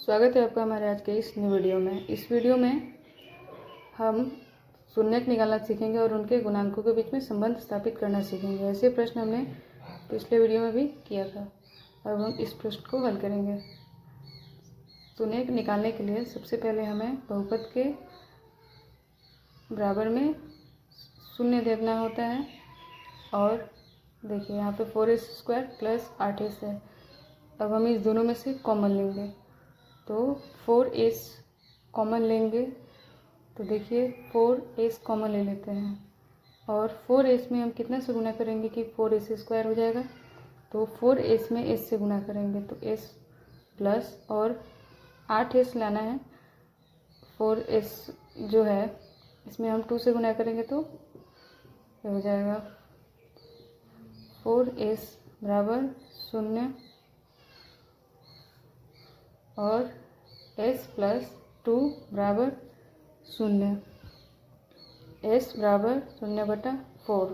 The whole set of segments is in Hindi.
स्वागत है आपका हमारे आज के इस न्यू वीडियो में। इस वीडियो में हम शून्यक निकालना सीखेंगे और उनके गुणांकों के बीच में संबंध स्थापित करना सीखेंगे। ऐसे प्रश्न हमने पिछले वीडियो में भी किया था। अब हम इस प्रश्न को हल करेंगे। शून्यक निकालने के लिए सबसे पहले हमें बहुपद के बराबर में शून्य देखना होता है। और देखिए यहाँ पे 4s² प्लस 8s है। अब हम इस दोनों में से कॉमन लेंगे तो 4s कॉमन लेंगे तो देखिए 4s कॉमन ले लेते हैं और 4s में हम कितना से गुना करेंगे कि 4s² हो जाएगा। तो 4s में s से गुना करेंगे तो s प्लस और 8s लाना है। 4s जो है इसमें हम 2 से गुना करेंगे तो ये हो जाएगा 4s बराबर 0 और s प्लस 2 बराबर 0। s बराबर 0/4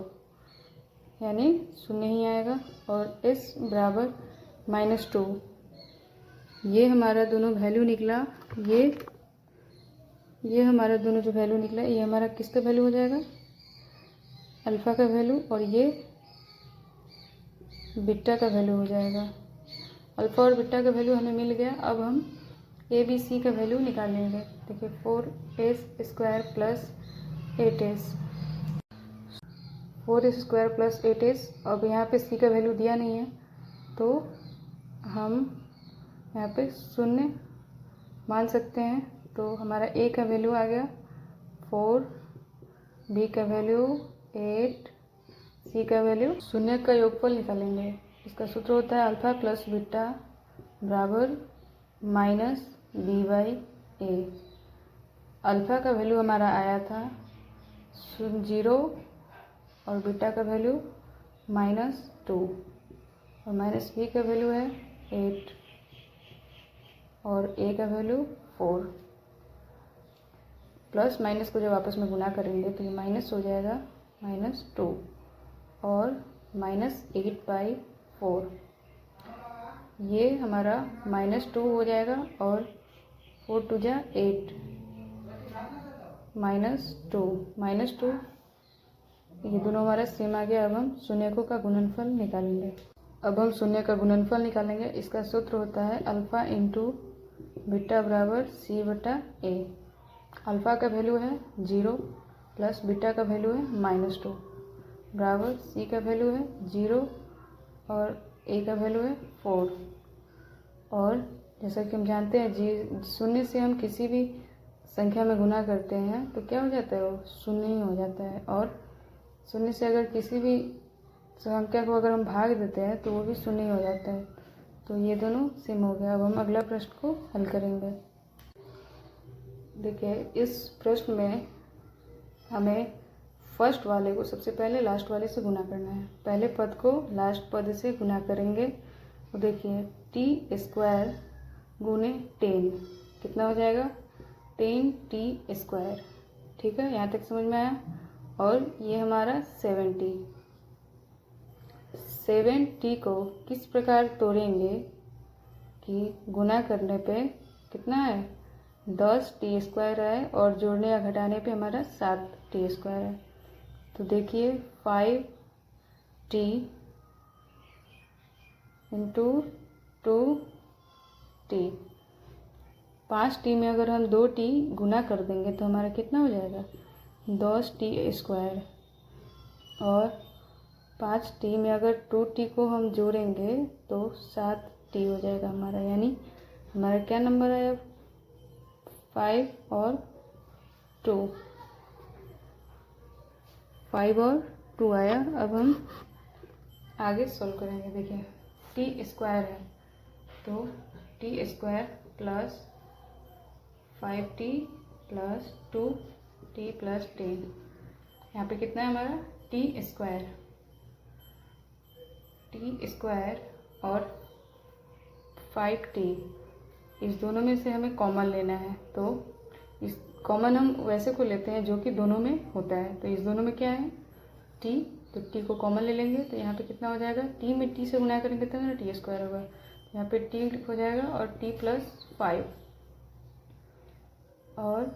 यानी 0 ही आएगा और s बराबर -2। ये हमारा दोनों वैल्यू निकला। ये हमारा दोनों जो वैल्यू निकला ये हमारा किसका वैल्यू हो जाएगा, अल्फ़ा का वैल्यू, और ये बीटा का वैल्यू हो जाएगा। अल्फ़ा और बीटा का वैल्यू हमें मिल गया। अब हम ए बी सी का वैल्यू निकालेंगे। देखिए 4s² plus 8s, 4s² plus 8s। अब यहाँ पे सी का वैल्यू दिया नहीं है तो हम यहाँ पे 0 मान सकते हैं। तो हमारा ए का वैल्यू आ गया 4, बी का वैल्यू 8, सी का वैल्यू 0 का योगफल निकालेंगे। इसका सूत्र होता है अल्फ़ा प्लस बीटा बराबर -b/a। अल्फ़ा का वैल्यू हमारा आया था 0 और बीटा का वैल्यू -2 और -b का वैल्यू है 8 और a का वैल्यू 4। प्लस माइनस को जब आपस में गुना करेंगे तो ये माइनस हो जाएगा -2 और -8/4। ये हमारा -2 हो जाएगा और 4 2 जा 8, -2 ये दोनों हमारा सेम आ गया। अब हम शून्यकों का गुणनफल निकालेंगे। अब हम शून्य का गुणनफल निकालेंगे। इसका सूत्र होता है अल्फ़ा इंटू बीटा बराबर c/a। अल्फ़ा का वैल्यू है 0 प्लस बीटा का वैल्यू है -2 बराबर c का वैल्यू है 0 और a का वैल्यू है 4। और जैसा कि हम जानते हैं शून्य से हम किसी भी संख्या में गुना करते हैं तो क्या हो जाता है, वो 0 ही हो जाता है। और 0 से अगर किसी भी संख्या को अगर हम भाग देते हैं तो वो भी 0 ही हो जाता है। तो ये दोनों सेम हो गया। अब हम अगला प्रश्न को हल करेंगे। देखिए इस प्रश्न में हमें फर्स्ट वाले को सबसे पहले लास्ट वाले से गुना करना है। पहले पद को लास्ट पद से गुना करेंगे तो देखिए t² गुने 10 कितना हो जाएगा, 10t²। ठीक है, यहाँ तक समझ में आया। और ये हमारा 7t को किस प्रकार तोड़ेंगे कि गुना करने पे कितना है 10t² है और जोड़ने या घटाने पे हमारा 7t² है। तो देखिए 5t इंटू 2t, 5t में अगर हम 2t गुना कर देंगे तो हमारा कितना हो जाएगा 10t²। और 5t में अगर 2t को हम जोड़ेंगे तो 7t हो जाएगा हमारा। यानी हमारा क्या नंबर आया, 5 और 2, 5 और 2 आया। अब हम आगे सॉल्व करेंगे। देखिए t² है तो t² plus 5t plus 2t plus 10, यहाँ पे कितना है हमारा t² और 5t, इस दोनों में से हमें कॉमन लेना है। तो इस कॉमन हम वैसे को लेते हैं जो कि दोनों में होता है। तो इस दोनों में क्या है t, तो t को कॉमन ले लेंगे तो यहाँ पे कितना हो जाएगा, t में t से गुना करेंगे तो मेरा t² होगा। यहाँ पे t हो जाएगा और t+5 और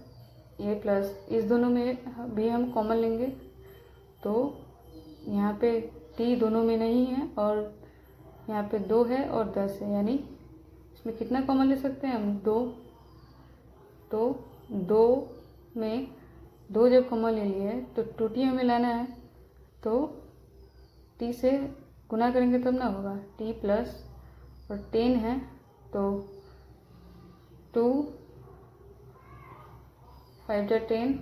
ये प्लस, इस दोनों में भी हम कॉमन लेंगे तो यहाँ पे t दोनों में नहीं है और यहाँ पे 2 है और 10 है, यानी इसमें कितना कॉमन ले सकते हैं हम 2। तो 2 में 2 जब कॉमन ले लिए तो 2t हमें लाना है, तो t से गुना करेंगे तब ना होगा, t प्लस और 10 है तो 2 5 जा 10,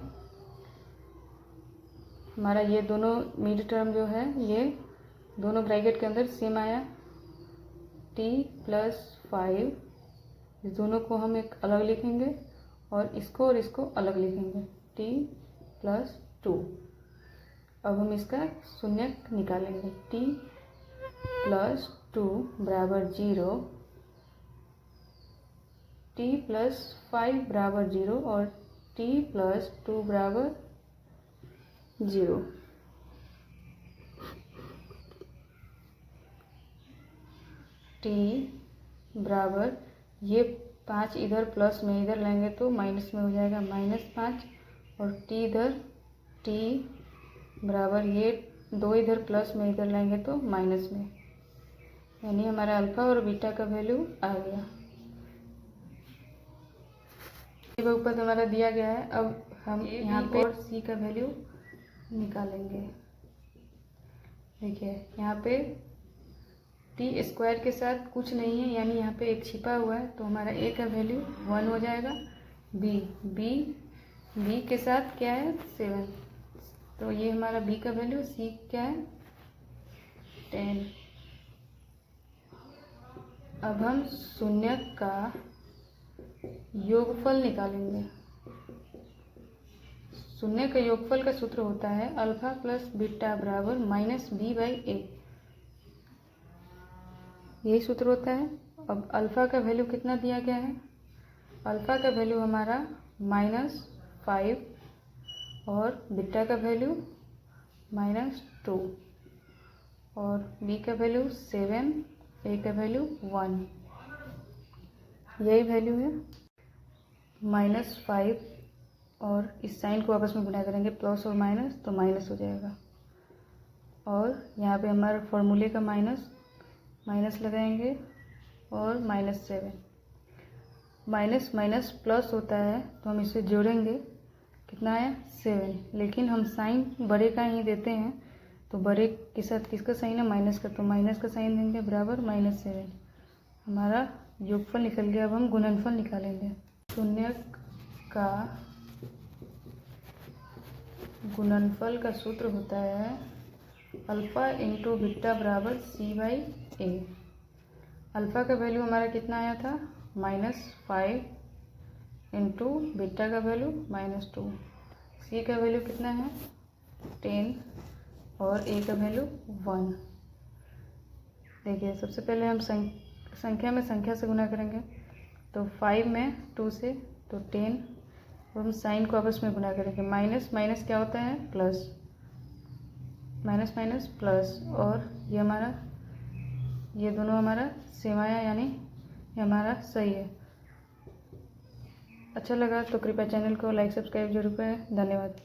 हमारा ये दोनों मिड टर्म जो है ये दोनों ब्रैकेट के अंदर सेम आया, t+5, इस दोनों को हम एक अलग लिखेंगे और इसको अलग लिखेंगे, t+2। अब हम इसका शून्यक निकालेंगे, t+2 बराबर 0, t+5 बराबर 0 और t+2 बराबर 0। t बराबर ये 5 इधर प्लस में इधर लेंगे तो माइनस में हो जाएगा, -5 और t इधर, t बराबर ये 2 इधर प्लस में इधर लेंगे तो माइनस में, यानी हमारा अल्फा और बीटा का वैल्यू आ गया। ये बहुपद हमारा दिया गया है, अब हम यहाँ पे और c का वैल्यू निकालेंगे। देखिए यहाँ पे t² के साथ कुछ नहीं है, यानी यहाँ पे एक छिपा हुआ है, तो हमारा a का वैल्यू 1 हो जाएगा। b के साथ क्या है 7, तो ये हमारा b का वैल्यू, c क्या है 10। अब हम शून्यक का योगफल निकालेंगे। शून्य का योगफल का सूत्र होता है अल्फा प्लस बीटा बराबर -b/a, यही सूत्र होता है। अब अल्फा का वैल्यू कितना दिया गया है, अल्फा का वैल्यू हमारा -5 और बीटा का वैल्यू -2 और b का वैल्यू 7, a का वैल्यू 1, यही वैल्यू है। -5 और इस साइन को आपस में गुना करेंगे, प्लस और माइनस, तो माइनस हो जाएगा और यहाँ पे हमारे फॉर्मूले का माइनस लगाएंगे और -7, माइनस माइनस प्लस होता है तो हम इसे जोड़ेंगे, कितना आया 7, लेकिन हम साइन बड़े का ही देते हैं, तो बड़े के साथ किसका साइन है माइनस का, तो माइनस का साइन देंगे बराबर -7, हमारा योगफल निकल गया। अब हम गुणनफल निकालेंगे। शून्यक का गुणनफल का सूत्र होता है अल्फा इंटू बीटा बराबर c/a। अल्फा का वैल्यू हमारा कितना आया था -5 इंटू बीटा का वैल्यू -2, c का वैल्यू कितना है 10 और a का वैल्यू 1। देखिए सबसे पहले हम संख्या में संख्या से गुना करेंगे, तो 5 में 2 से तो 10, और हम साइन को आपस में गुना करेंगे, माइनस माइनस क्या होता है प्लस, माइनस माइनस प्लस, और ये दोनों हमारा सेम आया, यानी ये हमारा सही है। अच्छा लगा तो कृपया चैनल को लाइक सब्सक्राइब जरूर करें। धन्यवाद।